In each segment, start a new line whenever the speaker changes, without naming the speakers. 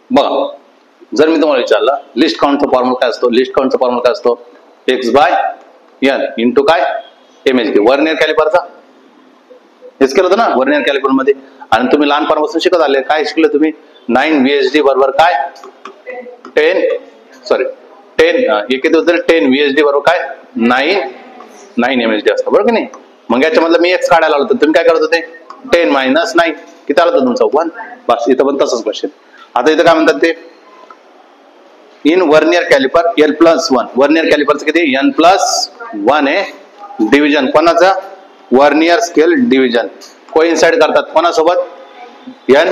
बघा, जर मी तुम्हाला विचारलं लिस्ट काउंटचा फॉर्म्युला काय असतो, लिस्ट काउंटचा फॉर्म्युला काय असतो, एक्स बाय एन इंटू काय MHD वर्नियर कॅलिपरचा. हेच केलं होतं ना वर्नियर कॅलिपर मध्ये. आणि तुम्ही लहानपणापासून शिकत आले, काय शिकले तुम्ही, 9 VHD बरोबर काय 10 VHD बरोबर काय 9 MHD असतं, बरोबर की नाही. मग याच्यामधलं मी एक्स काढायला आलो होतो, तुम्ही काय करत होते, 10 - 9 किती आलं होतं तुमचं 1. बस इथं पण तसंच क्वेश्चन. आता इथं काय म्हणतात ते, in vernier calliper L+1, vernier कॅलिपरचं किती N+1 आहे. डिव्हिजन कोणाचा, वर्नियर स्केल डिव्हिजन कोइन्साइड करतात कोणासोबत, N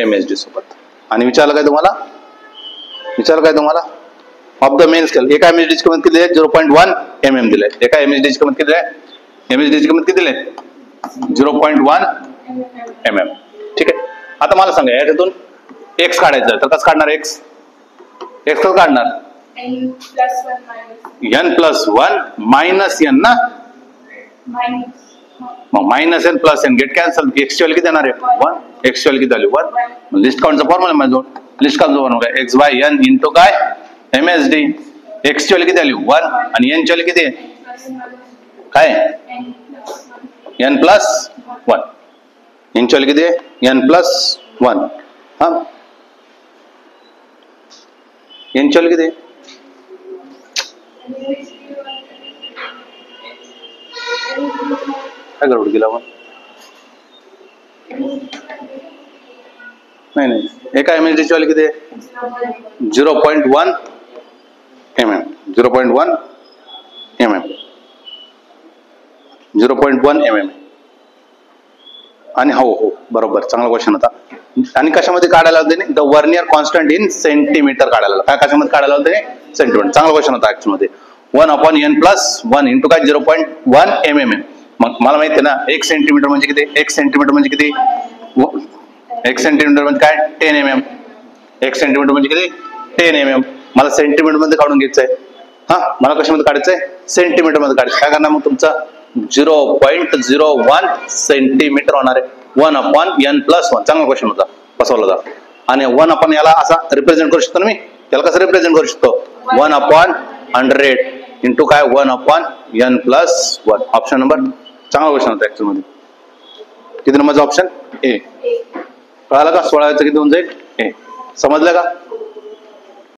MHD सोबत. आणि विचारलं काय तुम्हाला, ऑफ द मेन स्केल एका MHD ची किंमत किती आहे, 0.1 mm दिले. एका MHD ची किंमत किती आहे, MHD ची किंमत किती दिली, 0.1 mm. ठीक आहे. आता मला सांगा याच्यातून एक्स काढायचं तर कसं काढणार, एक्स कसं काढणार, N+1 मायनस N ना, मग minus N plus N get cancel. X ची व्हॅल्यू किती येणार आहे 1, एक्स ची व्हॅल्यू किती झाली 1. लिस्ट काउंटचा फॉर्म्युला माझ्याजवळ, लिस्ट काउंटचा formula X by N into काय MHD. एक्स ची व्हॅल्यू किती झाली 1 आणि N ची व्हॅल्यू किती आहे काय N+1. N ची व्हॅल्यू किती आहे N+1. हा N ची व्हॅल्यू किती आहे, काय गडबड केला आपण, नाही एका MHD ची व्हॅल्यू किती आहे 0.1 mm. 0.1 mm. आणि हो बरोबर, चांगला क्वेश्चन होता. आणि कशामध्ये काढायला होते, the vernier constant in centimetre काढायला, काय कशामध्ये काढायला होते, सेंटीमीटर. चांगला क्वेश्चन होता ऍक्च्युअली मध्ये. 1/n+1 इंटू काय 0.1 mm. मग मला माहिती आहे ना 1 सेंटीमीटर म्हणजे किती, 1 सेंटीमीटर म्हणजे किती, 1 सेंटीमीटर म्हणजे काय 10 mm. 1 सेंटीमीटर म्हणजे किती 10 mm. मला सेंटीमीटर मध्ये काढून घ्यायचंय. हा मला कशामध्ये काढायचंय, सेंटीमीटर मध्ये काढायचं. काय करणार मग तुमचा 0.01 सेंटीमीटर होणार आहे. 1/n+1. चांगला क्वेश्चन होता, बसवला होता. आणि 1 याला असा रिप्रेझेंट करू शकतो ना मी, त्याला कसं रिप्रेझेंट करू शकतो, 1/100 इंटू काय 1/n+1. ऑप्शन नंबर चांगला क्वेश्चन होता ऍक्च्युअल मध्ये. किती नंबरचा ऑप्शन ए. कळालं का, 16 किती होऊन जाईल ए. समजलं का.